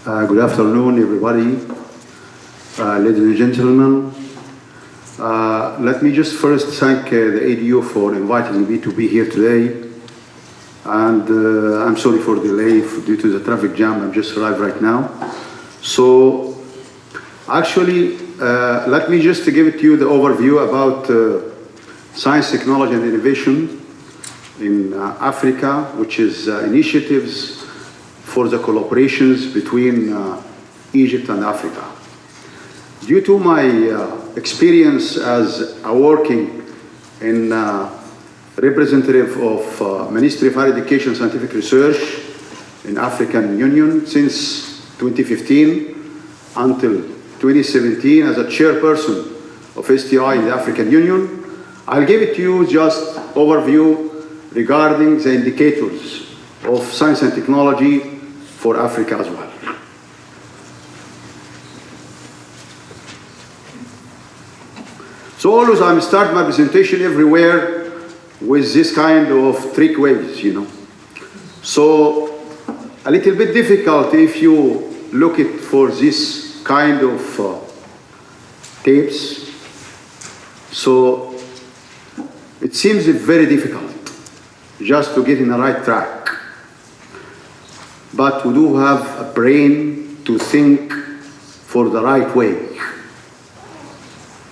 Good afternoon, everybody, ladies and gentlemen. Let me just first thank the ADU for inviting me to be here today. And I'm sorry for the delay due to the traffic jam. I've just arrived right now. So actually, let me just give it to you the overview about science, technology, and innovation in Africa, which is initiatives for the collaborations between Egypt and Africa. Due to my experience as a working in representative of Ministry of Higher Education and Scientific Research in African Union since 2015 until 2017 as a chairperson of STI in the African Union, I'll give it to you just overview regarding the indicators of science and technology for Africa as well. So always I'm start my presentation everywhere with this kind of trick ways, you know. So a little bit difficult if you look it for this kind of tapes. So it seems very difficult just to get in the right track. But we do have a brain to think for the right way,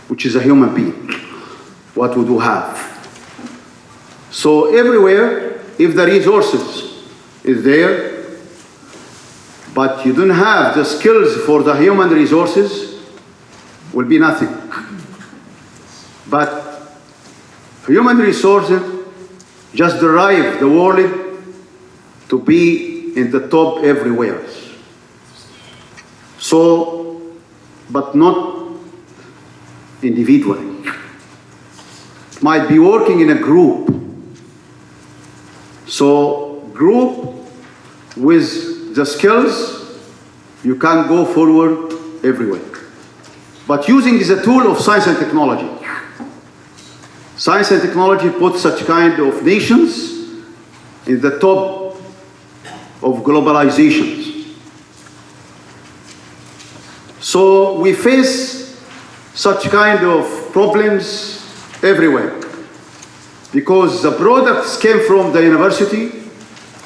which is a human being, what we do have. So everywhere, if the resources is there, but you don't have the skills for the human resources, will be nothing. But human resources just drive the world to be in the top everywhere. So, but not individually. Might be working in a group. So, group with the skills, you can go forward everywhere. But using the tool of science and technology. Science and technology put such kind of nations in the top of globalizations. So we face such kind of problems everywhere because the products came from the university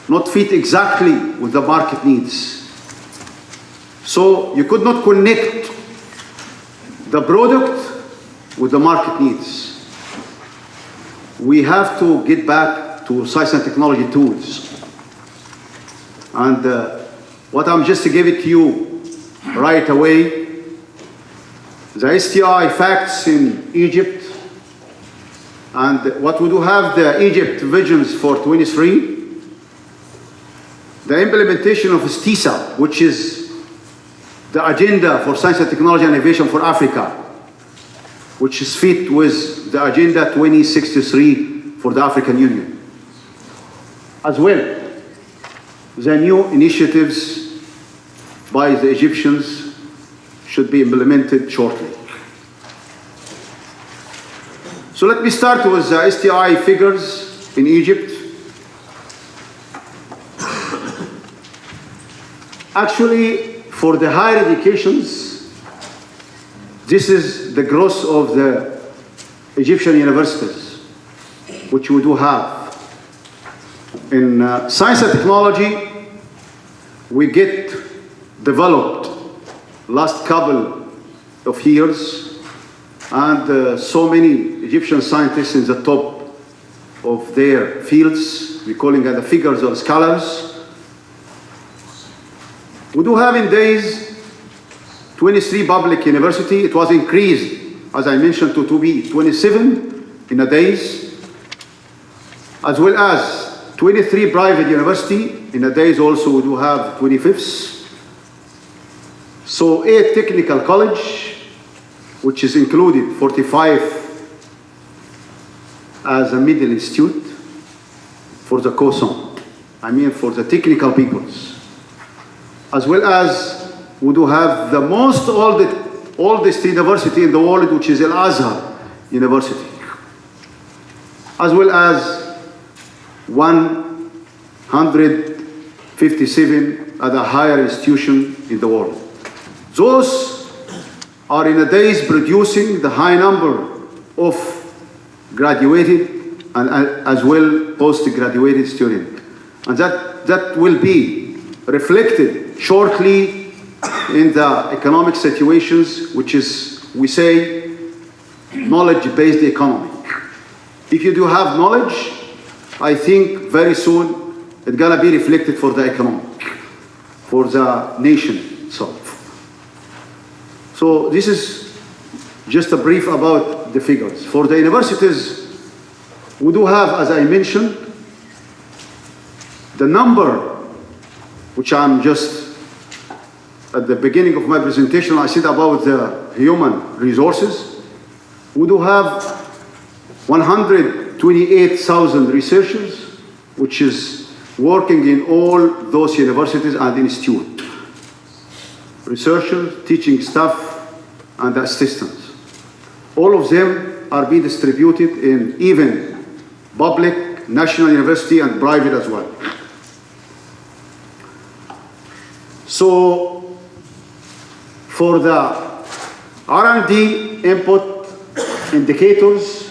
not fit exactly with the market needs. So you could not connect the product with the market needs. We have to get back to science and technology tools. And what I'm just to give it to you right away, the STI facts in Egypt, and what we do have the Egypt visions for 23, the implementation of STISA, which is the agenda for science and technology and innovation for Africa, which is fit with the agenda 2063 for the African Union. As well, the new initiatives by the Egyptians should be implemented shortly. So let me start with the STI figures in Egypt. Actually, for the higher educations, this is the growth of the Egyptian universities, which we do have. In science and technology, we get developed last couple of years, and so many Egyptian scientists in the top of their fields, we calling it the figures or scholars. We do have in days 23 public university. It was increased, as I mentioned, to be 27 in a days, as well as 23 private university. In a days also we do have 25th. So 8 technical college, which is included 45 as a middle institute for the COSON. I mean for the technical peoples. As well as we do have the most oldest university in the world, which is Al-Azhar University. As well as 157 at a higher institution in the world. Those are in a days producing the high number of graduated and as well post-graduated students. And that will be reflected shortly in the economic situations, which is, we say, knowledge-based economy. If you do have knowledge, I think very soon it's gonna be reflected for the economy, for the nation itself. So this is just a brief about the figures. For the universities, we do have, as I mentioned, the number, which I'm just at the beginning of my presentation, I said about the human resources. We do have 128,000 researchers, which is working in all those universities and institutes. Researchers, teaching staff, and assistants. All of them are being distributed in even public, national university, and private as well. So, for the R&D input indicators,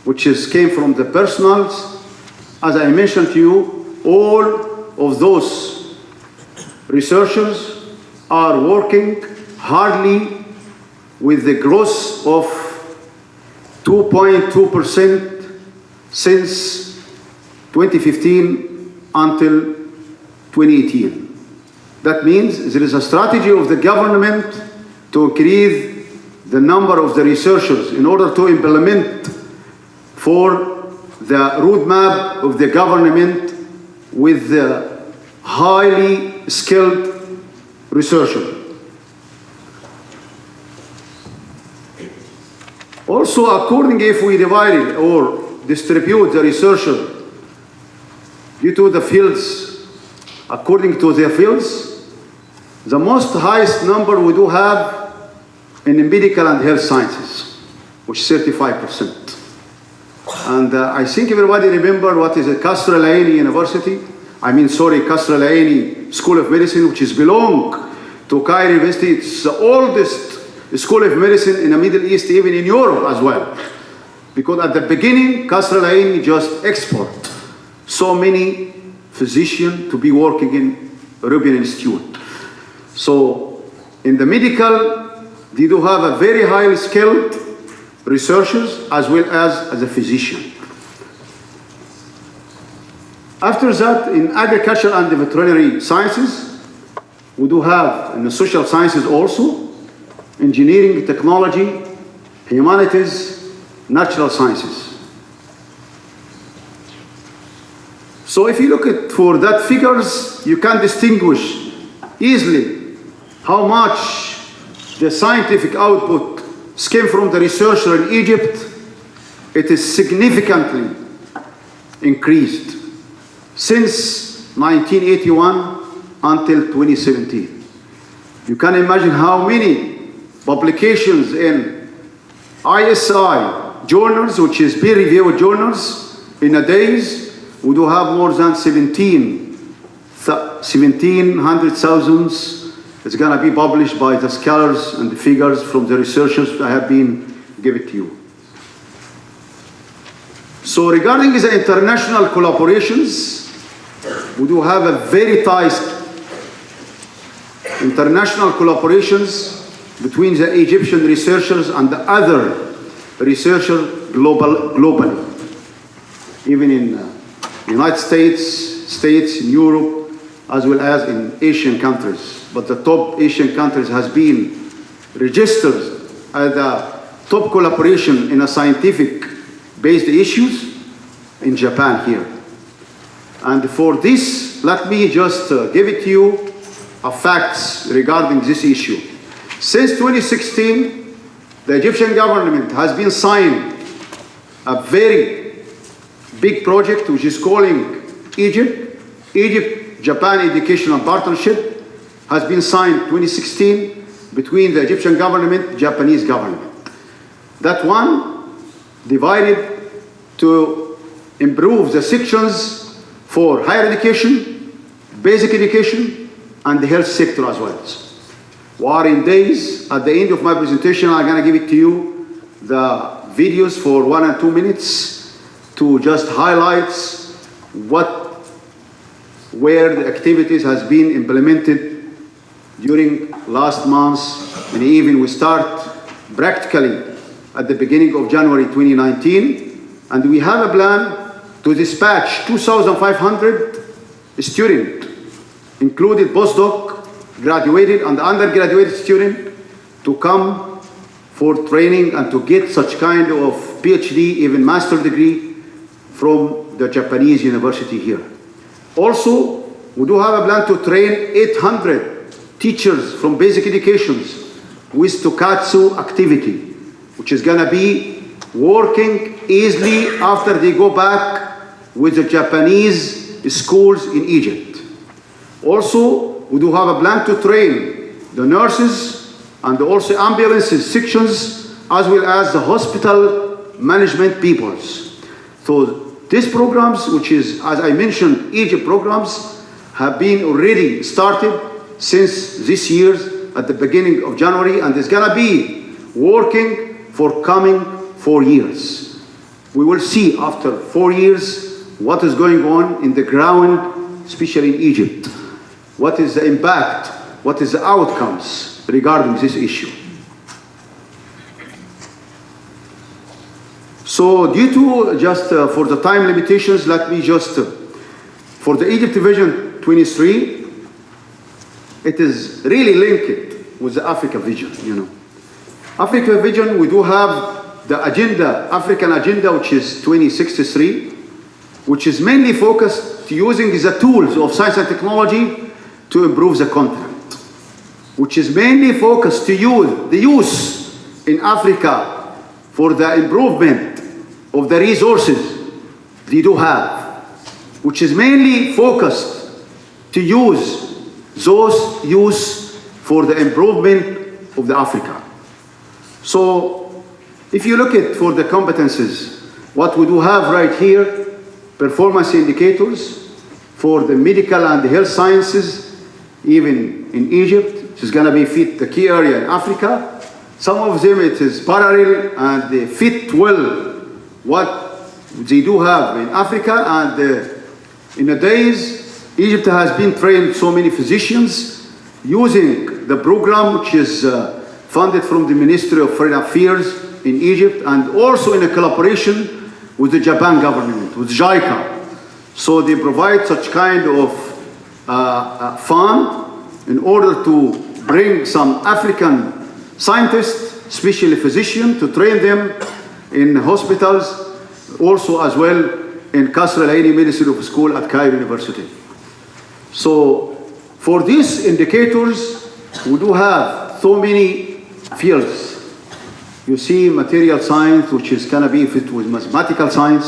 which came from the personals, as I mentioned to you, all of those researchers are working hardly with the growth of 2.2% since 2015 until 2018. That means there is a strategy of the government to increase the number of the researchers in order to implement for the roadmap of the government with the highly skilled researcher. Also, according if we divide it or distribute the researcher due to the fields, according to their fields, the most highest number we do have in the medical and health sciences, which is 35%. And I think everybody remember what is a Qasr Al Aini University. Qasr Al Aini School of Medicine, which is belong to Cairo University. It's the oldest school of medicine in the Middle East, even in Europe as well. Because at the beginning, Qasr Al Aini just export so many physicians to be working in European Institute. So in the medical, they do have a very highly skilled researchers as well as a physician. After that, in agriculture and the veterinary sciences, we do have in the social sciences also, engineering, technology, humanities, natural sciences. So if you look at for that figures, you can distinguish easily how much the scientific output came from the researcher in Egypt. It is significantly increased since 1981 until 2017. You can imagine how many publications in ISI journals, which is peer-reviewed journals, in a days, we do have more than 1,700,000. It's going to be published by the scholars and the figures from the researchers that have been given to you. So regarding the international collaborations, we do have a very tight international collaborations between the Egyptian researchers and the other researchers globally, even in United States, in Europe, as well as in Asian countries. But the top Asian countries has been registered as a top collaboration in a scientific-based issues in Japan here. And for this, let me just give it to you a facts regarding this issue. Since 2016, the Egyptian government has been signed a very big project which is calling Egypt-Japan Educational Partnership, has been signed 2016 between the Egyptian government and Japanese government. That one divided to improve the sections for higher education, basic education, and the health sector as well. We are in days, at the end of my presentation, I'm going to give it to you, the videos for 1 and 2 minutes to just highlight where the activities has been implemented during last month, and even we start practically at the beginning of January 2019, and we have a plan to dispatch 2,500 students, including postdoc, graduated and undergraduate student, to come for training and to get such kind of PhD, even master degree from the Japanese university here. Also, we do have a plan to train 800 teachers from basic educations with Tokatsu activity, which is going to be working easily after they go back with the Japanese schools in Egypt. Also, we do have a plan to train the nurses and also ambulances sections, as well as the hospital management peoples. So these programs, which is, as I mentioned, Egypt programs, have been already started since this year at the beginning of January, and is going to be working for coming 4 years. We will see after 4 years what is going on in the ground, especially in Egypt. What is the impact? What is the outcomes regarding this issue? So due to just for the time limitations, let me just, for the Egypt Vision 23, it is really linked with the Africa Vision, you know. Africa Vision, we do have the agenda, African agenda, which is 2063, which is mainly focused to using the tools of science and technology to improve the continent, which is mainly focused to use the use in Africa for the improvement of the resources they do have, which is mainly focused to use those use for the improvement of the Africa. So if you look at for the competences, what we do have right here, performance indicators for the medical and the health sciences, even in Egypt, which is going to be fit the key area in Africa. Some of them it is parallel and they fit well what they do have in Africa, and in the days Egypt has been trained so many physicians using the program which is funded from the Ministry of Foreign Affairs in Egypt, and also in a collaboration with the Japan government, with JICA. So they provide such kind of fund in order to bring some African scientists, especially physicians, to train them in hospitals, also as well in Kasr Al-Aini Medicine School at Cairo University. So for these indicators, we do have so many fields. You see material science, which is going to be fit with mathematical science.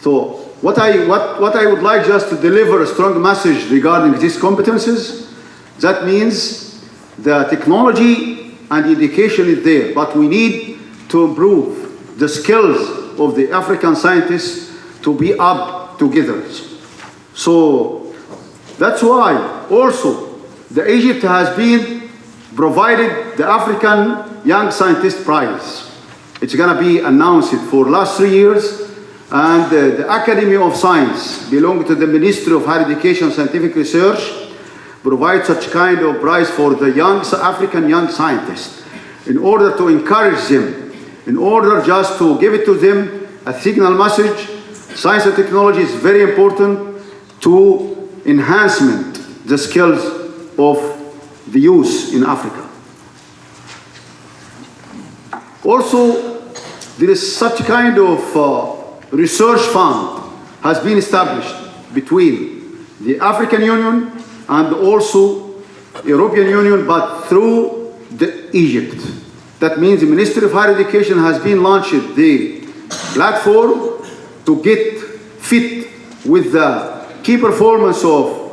So what I would like just to deliver a strong message regarding these competences, that means the technology and education is there, but we need to improve the skills of the African scientists to be up together. So that's why also the Egypt has been provided the African Young Scientist Prize. It's going to be announced for last 3 years. And the Academy of Science, belonging to the Ministry of Higher Education and Scientific Research, provides such kind of prize for the young African young scientists in order to encourage them, in order just to give it to them a signal message. Science and technology is very important to enhancement the skills of the youth in Africa. Also, there is such kind of research fund has been established between the African Union and also European Union, but through the Egypt. That means the Ministry of Higher Education has been launched the platform to get fit with the key performance of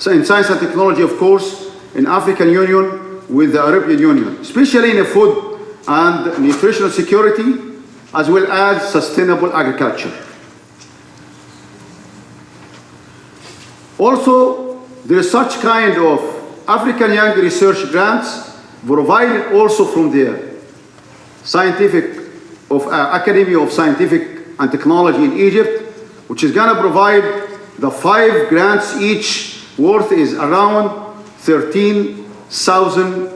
in science and technology, of course, in African Union with the European Union, especially in the food and nutritional security, as well as sustainable agriculture. Also, there is such kind of African Young Research Grants provided also from the Academy of Scientific and Technology in Egypt, which is going to provide the 5 grants each, worth is around 13,000.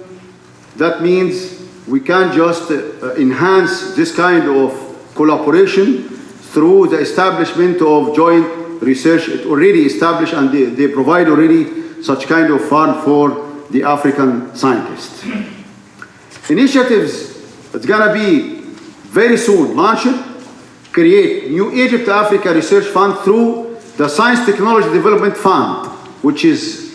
That means we can just enhance this kind of collaboration through the establishment of joint research. It already established, and they provide already such kind of fund for the African scientists. Initiatives that's gonna be very soon launched, create New Egypt Africa Research Fund through the Science Technology Development Fund, which is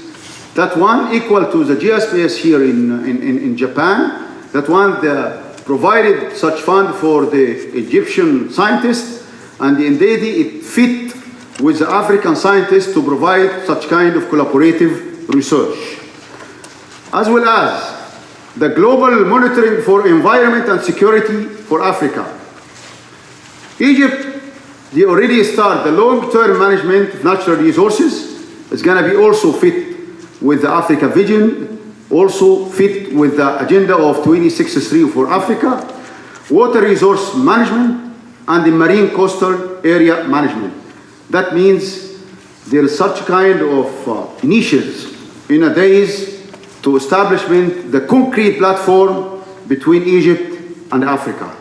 that one equal to the GSPS here in Japan. That one provided such fund for the Egyptian scientists, and indeed it fit with the African scientists to provide such kind of collaborative research. As well as the global monitoring for environment and security for Africa. Egypt, they already start the long-term management of natural resources. It's going to be also fit with the Africa vision, also fit with the agenda of 2063 for Africa, water resource management, and the marine coastal area management. That means there is such kind of initiatives in a days to establishment the concrete platform between Egypt and Africa.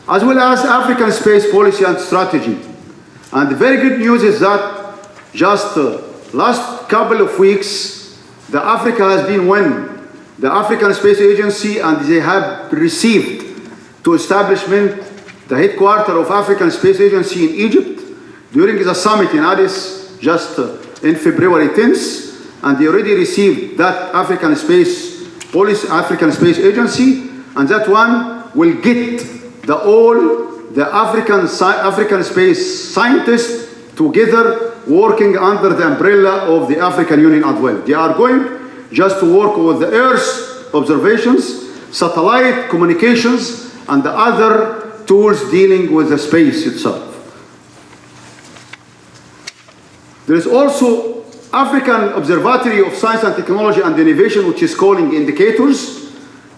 As well as African space policy and strategy. And the very good news is that just last couple of weeks, the Africa has been won the African Space Agency, and they have received to establishment the headquarters of African Space Agency in Egypt during the summit in Addis just in February 10th, and they already received that African Space Policy, African Space Agency, and that one will get all the African space scientists together working under the umbrella of the African Union as well. They are going just to work with the Earth observations, satellite communications, and the other tools dealing with the space itself. There is also African Observatory of Science and Technology and Innovation, which is calling indicators.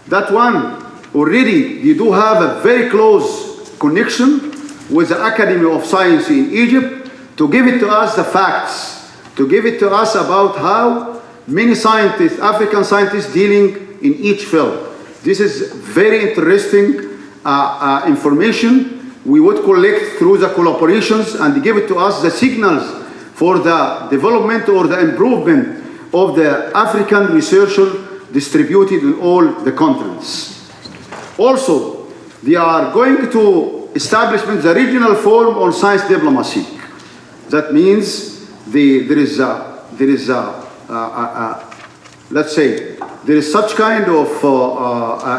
That one already, you do have a very close connection with the Academy of Science in Egypt to give it to us the facts, to give it to us about how many scientists, African scientists dealing in each field. This is very interesting information we would collect through the collaborations and give it to us the signals for the development or the improvement of the African researcher distributed in all the continents. Also, they are going to establish the regional forum on science diplomacy. That means let's say, there is such kind of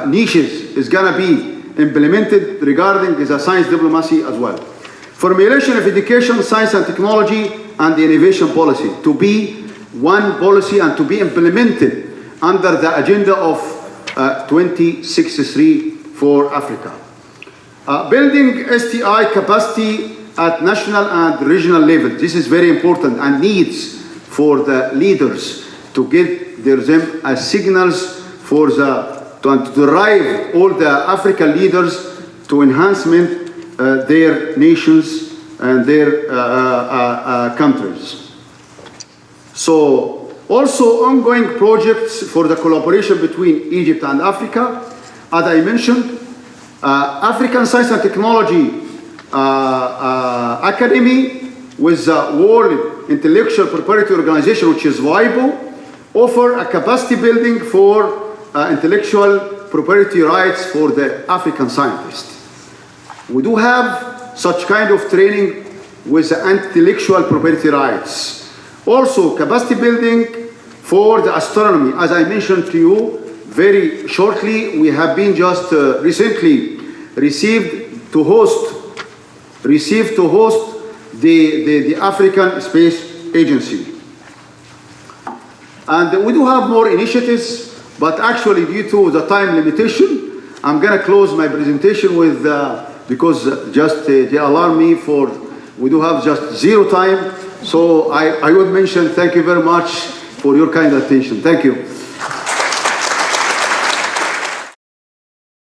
niches is going to be implemented regarding the science diplomacy as well. Formulation of education, science and technology, and the innovation policy to be one policy and to be implemented under the agenda of 2063 for Africa. Building STI capacity at national and regional level. This is very important and needs for the leaders to get them as signals for to drive all the African leaders to enhancement their nations and their countries. So also ongoing projects for the collaboration between Egypt and Africa. As I mentioned, African Science and Technology Academy with the World Intellectual Property Organization, which is WIPO, offer a capacity building for intellectual property rights for the African scientists. We do have such kind of training with the intellectual property rights. Also, capacity building for the astronomy. As I mentioned to you very shortly, we have been just recently received to host the African Space Agency. And we do have more initiatives, but actually due to the time limitation, I'm going to close my presentation with, because just they alarm me for, we do have just zero time. So I would mention thank you very much for your kind attention. Thank you.